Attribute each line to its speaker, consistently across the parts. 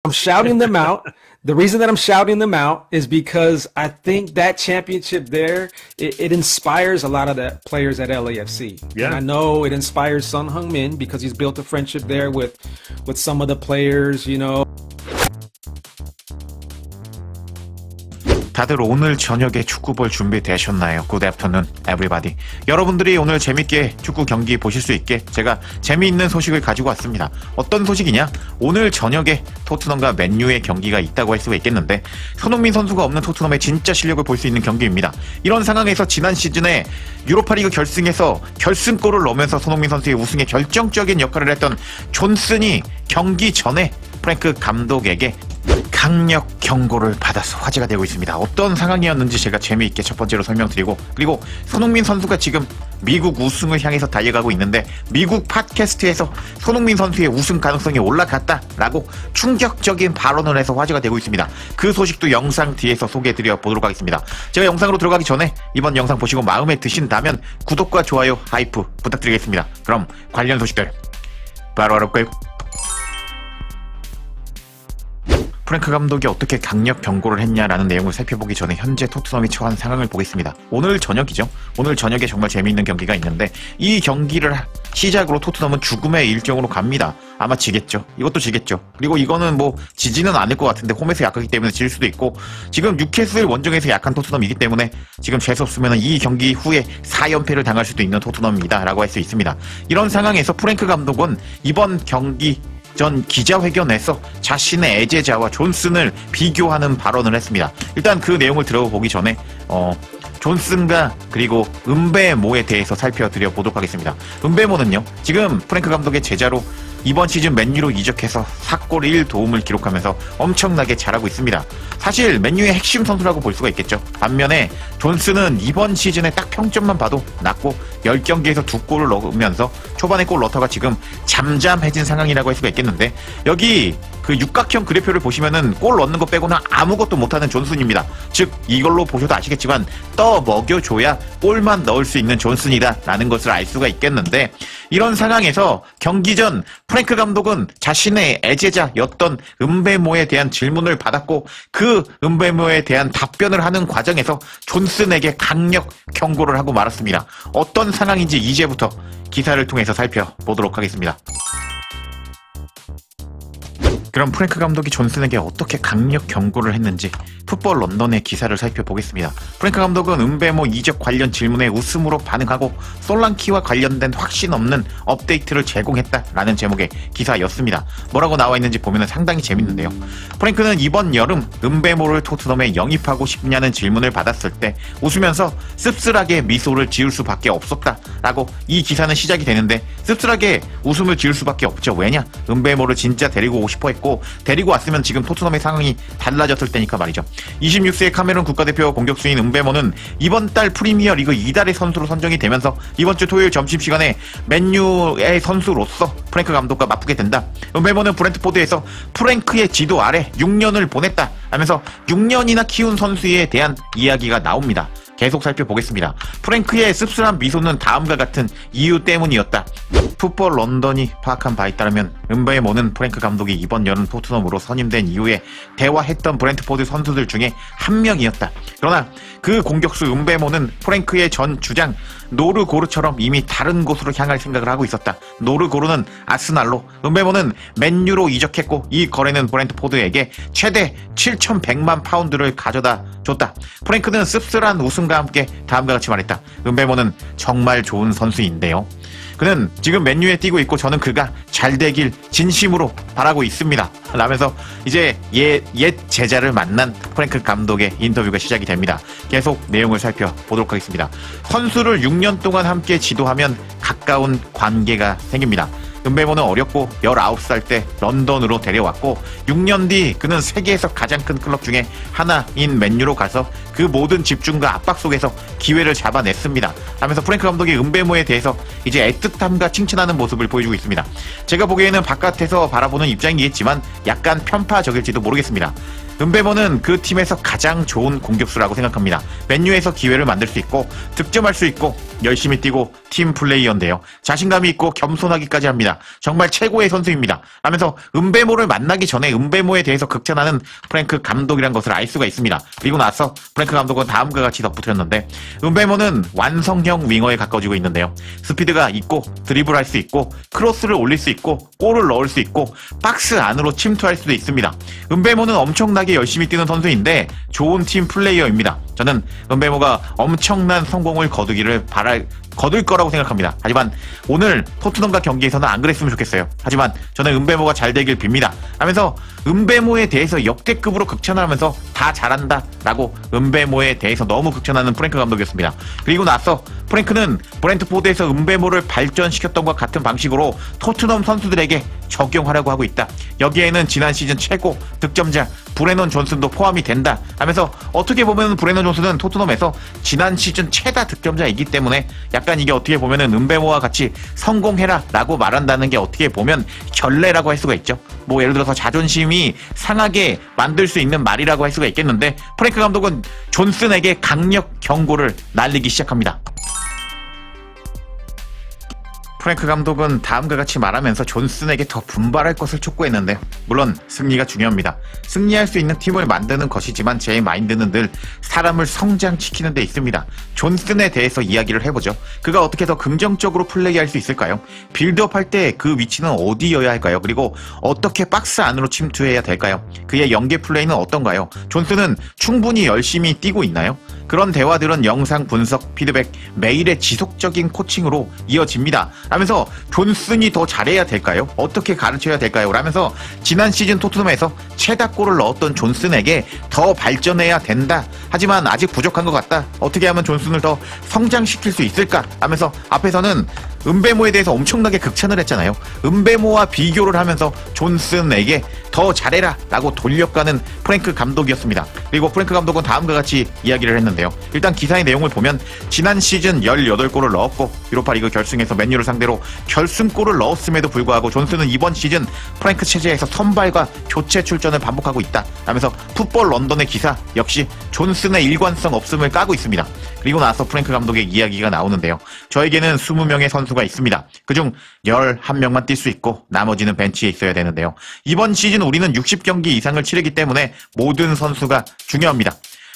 Speaker 1: I'm shouting them out. The reason that I'm shouting them out is because I think that championship there, it inspires a lot of the players at LAFC.
Speaker 2: Yeah.
Speaker 1: And I know it inspires Son Heung-min because he's built a friendship there with some of the players, you know.
Speaker 3: 다들 오늘 저녁에 축구 볼 준비 되셨나요? Good afternoon, everybody. 여러분들이 오늘 재밌게 축구 경기 보실 수 있게 제가 재미있는 소식을 가지고 왔습니다. 어떤 소식이냐? 오늘 저녁에 토트넘과 맨유의 경기가 있다고 할 수가 있겠는데 손흥민 선수가 없는 토트넘의 진짜 실력을 볼 수 있는 경기입니다. 이런 상황에서 지난 시즌에 유로파리그 결승에서 결승골을 넣으면서 손흥민 선수의 우승에 결정적인 역할을 했던 존슨이 경기 전에 프랭크 감독에게 강력 경고를 받아서 화제가 되고 있습니다. 어떤 상황이었는지 제가 재미있게 첫 번째로 설명드리고, 그리고 손흥민 선수가 지금 미국 우승을 향해서 달려가고 있는데 미국 팟캐스트에서 손흥민 선수의 우승 가능성이 올라갔다라고 충격적인 발언을 해서 화제가 되고 있습니다. 그 소식도 영상 뒤에서 소개해드려 보도록 하겠습니다. 제가 영상으로 들어가기 전에 이번 영상 보시고 마음에 드신다면 구독과 좋아요, 하이프 부탁드리겠습니다. 그럼 관련 소식들 바로 알아볼까요? 프랭크 감독이 어떻게 강력 경고를 했냐라는 내용을 살펴보기 전에 현재 토트넘이 처한 상황을 보겠습니다. 오늘 저녁이죠. 오늘 저녁에 정말 재미있는 경기가 있는데 이 경기를 시작으로 토트넘은 죽음의 일정으로 갑니다. 아마 지겠죠. 이것도 지겠죠. 그리고 이거는 뭐 지지는 않을 것 같은데 홈에서 약하기 때문에 질 수도 있고, 지금 뉴캐슬 원정에서 약한 토트넘이기 때문에 지금 재수 없으면 이 경기 후에 4연패를 당할 수도 있는 토트넘입니다 라고 할 수 있습니다. 이런 상황에서 프랭크 감독은 이번 경기 전 기자회견에서 자신의 애제자와 존슨을 비교하는 발언을 했습니다. 일단 그 내용을 들어보기 전에 존슨과 그리고 은베모에 대해서 살펴드려 보도록 하겠습니다. 은베모는요, 지금 프랭크 감독의 제자로 이번 시즌 맨유로 이적해서 4골 1도움을 기록하면서 엄청나게 잘하고 있습니다. 사실 맨유의 핵심 선수라고 볼 수가 있겠죠. 반면에 존슨은 이번 시즌에 딱 평점만 봐도 낮고 10경기에서 2골을 넣으면서 초반에 골 러터가 지금 잠잠해진 상황이라고 할 수가 있겠는데, 여기 그 육각형 그래프를 보시면은 골 넣는 거 빼고는 아무것도 못하는 존슨입니다. 즉 이걸로 보셔도 아시겠지만 떠 먹여줘야 골만 넣을 수 있는 존슨이다 라는 것을 알 수가 있겠는데, 이런 상황에서 경기 전 프랭크 감독은 자신의 애제자였던 은베모에 대한 질문을 받았고 그 은베모에 대한 답변을 하는 과정에서 존슨에게 강력 경고를 하고 말았습니다. 어떤 상황인지 이제부터 기사를 통해서 살펴보도록 하겠습니다. 그럼 프랭크 감독이 존슨에게 어떻게 강력 경고를 했는지 풋볼 런던의 기사를 살펴보겠습니다. 프랭크 감독은 은베모 이적 관련 질문에 웃음으로 반응하고 솔랑키와 관련된 확신 없는 업데이트를 제공했다라는 제목의 기사였습니다. 뭐라고 나와 있는지 보면 상당히 재밌는데요. 프랭크는 이번 여름 은베모를 토트넘에 영입하고 싶냐는 질문을 받았을 때 웃으면서 씁쓸하게 미소를 지을 수밖에 없었다라고 이 기사는 시작이 되는데, 씁쓸하게 웃음을 지을 수밖에 없죠. 왜냐? 은베모를 진짜 데리고 오고 싶어 했고, 데리고 왔으면 지금 토트넘의 상황이 달라졌을 때니까 말이죠. 26세의 카메룬 국가대표 공격수인 은베모는 이번 달 프리미어리그 이달의 선수로 선정이 되면서 이번 주 토요일 점심시간에 맨유의 선수로서 프랭크 감독과 맞붙게 된다. 은베모는 브렌트포드에서 프랭크의 지도 아래 6년을 보냈다 하면서 6년이나 키운 선수에 대한 이야기가 나옵니다. 계속 살펴보겠습니다. 프랭크의 씁쓸한 미소는 다음과 같은 이유 때문이었다. 풋볼 런던이 파악한 바에 따르면 은베모는 프랭크 감독이 이번 여름 토트넘으로 선임된 이후에 대화했던 브렌트포드 선수들 중에 한 명이었다. 그러나 그 공격수 은베모는 프랭크의 전 주장 노르고르처럼 이미 다른 곳으로 향할 생각을 하고 있었다. 노르고르는 아스날로, 은베모는 맨유로 이적했고 이 거래는 브렌트포드에게 최대 7,100만 파운드를 가져다 줬다. 프랭크는 씁쓸한 웃음과 함께 다음과 같이 말했다. 은베모는 정말 좋은 선수인데요. 그는 지금 맨유에 뛰고 있고 저는 그가 잘 되길 진심으로 바라고 있습니다 라면서 이제 옛 제자를 만난 프랭크 감독의 인터뷰가 시작이 됩니다. 계속 내용을 살펴보도록 하겠습니다. 선수를 6년 동안 함께 지도하면 가까운 관계가 생깁니다. 은베모는 어렸고 19살 때 런던으로 데려왔고 6년 뒤 그는 세계에서 가장 큰 클럽 중에 하나인 맨유로 가서 그 그 모든 집중과 압박 속에서 기회를 잡아냈습니다. 하면서 프랭크 감독이 은베모에 대해서 이제 애틋함과 칭찬하는 모습을 보여주고 있습니다. 제가 보기에는 바깥에서 바라보는 입장이겠지만 약간 편파적일지도 모르겠습니다. 은베모는 그 팀에서 가장 좋은 공격수라고 생각합니다. 맨유에서 기회를 만들 수 있고 득점할 수 있고 열심히 뛰고 팀 플레이어인데요. 자신감이 있고 겸손하기까지 합니다. 정말 최고의 선수입니다. 하면서 은베모를 만나기 전에 은베모에 대해서 극찬하는 프랭크 감독이란 것을 알 수가 있습니다. 그리고 나서 프랭크 감독은 다음과 같이 덧붙였는데 은베모는 완성형 윙어에 가까워지고 있는데요. 스피드가 있고 드리블할 수 있고 크로스를 올릴 수 있고 골을 넣을 수 있고 박스 안으로 침투할 수도 있습니다. 은베모는 엄청나게 열심히 뛰는 선수인데 좋은 팀 플레이어입니다. 저는 은베모가 엄청난 성공을 거둘 거라고 생각합니다. 하지만 오늘 토트넘과 경기에서는 안 그랬으면 좋겠어요. 하지만 저는 은베모가 잘 되길 빕니다. 하면서 은베모에 대해서 역대급으로 극찬을 하면서 다 잘한다 라고 은베모에 대해서 너무 극찬하는 프랭크 감독이었습니다. 그리고 나서 프랭크는 브렌트포드에서 은베모를 발전시켰던 것 같은 방식으로 토트넘 선수들에게 적용하려고 하고 있다. 여기에는 지난 시즌 최고 득점자 브레넌 존슨도 포함이 된다 하면서 어떻게 보면 브레넌 존슨은 토트넘에서 지난 시즌 최다 득점자이기 때문에 약간 이게 어떻게 보면은 은베모와 같이 성공해라 라고 말한다는 게 어떻게 보면 결례라고 할 수가 있죠. 뭐 예를 들어서 자존심이 상하게 만들 수 있는 말이라고 할 수가 있겠는데 프랭크 감독은 존슨에게 강력 경고를 날리기 시작합니다. 프랭크 감독은 다음과 같이 말하면서 존슨에게 더 분발할 것을 촉구했는데 물론 승리가 중요합니다. 승리할 수 있는 팀을 만드는 것이지만 제 마인드는 늘 사람을 성장시키는 데 있습니다. 존슨에 대해서 이야기를 해보죠. 그가 어떻게 더 긍정적으로 플레이할 수 있을까요? 빌드업할 때 그 위치는 어디여야 할까요? 그리고 어떻게 박스 안으로 침투해야 될까요? 그의 연계 플레이는 어떤가요? 존슨은 충분히 열심히 뛰고 있나요? 그런 대화들은 영상 분석, 피드백, 매일의 지속적인 코칭으로 이어집니다. 하면서 존슨이 더 잘해야 될까요? 어떻게 가르쳐야 될까요? 라면서 지난 시즌 토트넘에서 최다골을 넣었던 존슨에게 더 발전해야 된다. 하지만 아직 부족한 것 같다. 어떻게 하면 존슨을 더 성장시킬 수 있을까? 하면서 앞에서는 은베모에 대해서 엄청나게 극찬을 했잖아요. 은베모와 비교를 하면서 존슨에게 더 잘해라 라고 돌려가는 프랭크 감독이었습니다. 그리고 프랭크 감독은 다음과 같이 이야기를 했는데요. 일단 기사의 내용을 보면 지난 시즌 18골을 넣었고 유로파리그 결승에서 맨유를 상대로 결승골을 넣었음에도 불구하고 존슨은 이번 시즌 프랭크 체제에서 선발과 교체 출전을 반복하고 있다 하면서 풋볼 런던의 기사 역시 존슨의 일관성 없음을 까고 있습니다. 그리고 나서 프랭크 감독의 이야기가 나오는데요. 저에게는 20명의 선수가 있습니다. 그중 11명만 뛸 수 있고 나머지는 벤치에 있어야 되는데요. 이번 시즌 우리는 60경기 이상을 치르기 때문에 모든 선수가 중요합니다.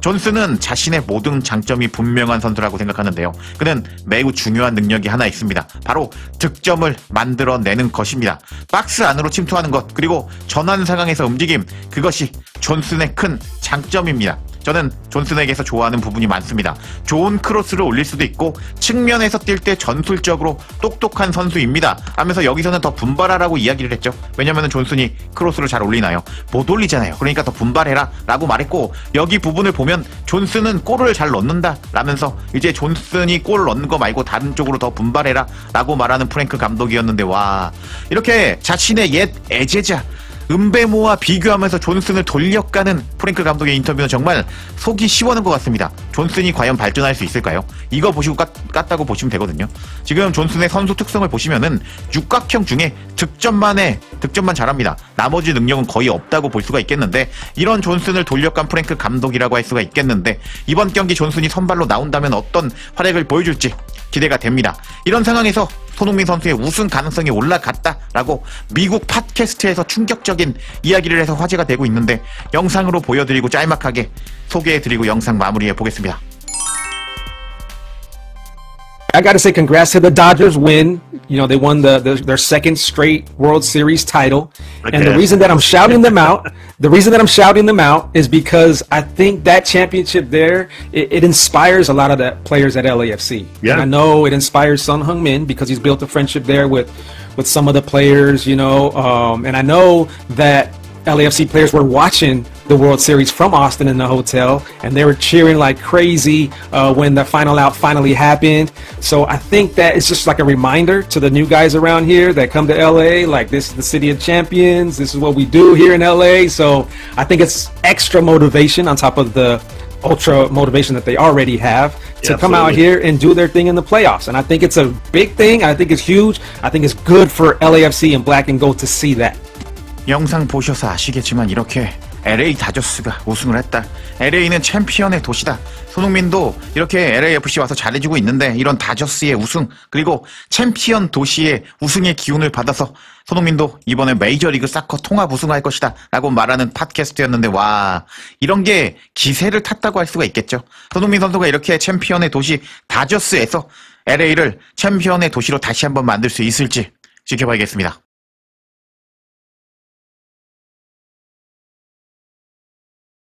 Speaker 3: 존슨은 자신의 모든 장점이 분명한 선수라고 생각하는데요. 그는 매우 중요한 능력이 하나 있습니다. 바로 득점을 만들어내는 것입니다. 박스 안으로 침투하는 것, 그리고 전환 상황에서 움직임, 그것이 존슨의 큰 장점입니다. 저는 존슨에게서 좋아하는 부분이 많습니다. 좋은 크로스를 올릴 수도 있고 측면에서 뛸 때 전술적으로 똑똑한 선수입니다 하면서 여기서는 더 분발하라고 이야기를 했죠. 왜냐면 존슨이 크로스를 잘 올리나요? 못 올리잖아요. 그러니까 더 분발해라 라고 말했고 여기 부분을 보면 존슨은 골을 잘 넣는다 라면서 이제 존슨이 골 넣는 거 말고 다른 쪽으로 더 분발해라 라고 말하는 프랭크 감독이었는데 와, 이렇게 자신의 옛 애제자 은베모와 비교하면서 존슨을 돌려가는 프랭크 감독의 인터뷰는 정말 속이 시원한 것 같습니다. 존슨이 과연 발전할 수 있을까요? 이거 보시고 깠다고 보시면 되거든요. 지금 존슨의 선수 특성을 보시면은 육각형 중에 득점만 잘합니다. 나머지 능력은 거의 없다고 볼 수가 있겠는데 이런 존슨을 돌려간 프랭크 감독이라고 할 수가 있겠는데 이번 경기 존슨이 선발로 나온다면 어떤 활약을 보여줄지 기대가 됩니다. 이런 상황에서 손흥민 선수의 우승 가능성이 올라갔다라고 미국 팟캐스트에서 충격적인 이야기를 해서 화제가 되고 있는데 영상으로 보여드리고 짤막하게 소개해드리고 영상 마무리해 보겠습니다.
Speaker 1: I got to say congrats to the Dodgers win. You know, they won their second straight World Series title. Okay. And the reason that I'm shouting them out, is because I think that championship there, it inspires a lot of the players at LAFC. Yeah. And I know it inspires Son Heung-min because he's built a friendship there with some of the players, you know. And I know that LAFC players were watching the World Series from Austin in the hotel, and they were cheering like crazy when the final out finally happened. So I think that it's just like a reminder to the new guys around here that come to LA, like this is the city of champions, this is what we do here in LA. So I think it's extra motivation on top of the ultra motivation that they already have to
Speaker 2: Yeah,
Speaker 1: come out
Speaker 2: absolutely.
Speaker 1: here and do their thing in the playoffs. And I think it's a big thing. I think it's huge. I think it's good for LAFC and Black and Gold to see that.
Speaker 3: 영상 보셔서 아시겠지만 이렇게 LA 다저스가 우승을 했다. LA는 챔피언의 도시다. 손흥민도 이렇게 LAFC 와서 잘해주고 있는데 이런 다저스의 우승 그리고 챔피언 도시의 우승의 기운을 받아서 손흥민도 이번에 메이저리그 사커 통합 우승할 것이다 라고 말하는 팟캐스트였는데 와 이런 게 기세를 탔다고 할 수가 있겠죠. 손흥민 선수가 이렇게 챔피언의 도시 다저스에서 LA를 챔피언의 도시로 다시 한번 만들 수 있을지 지켜봐야겠습니다.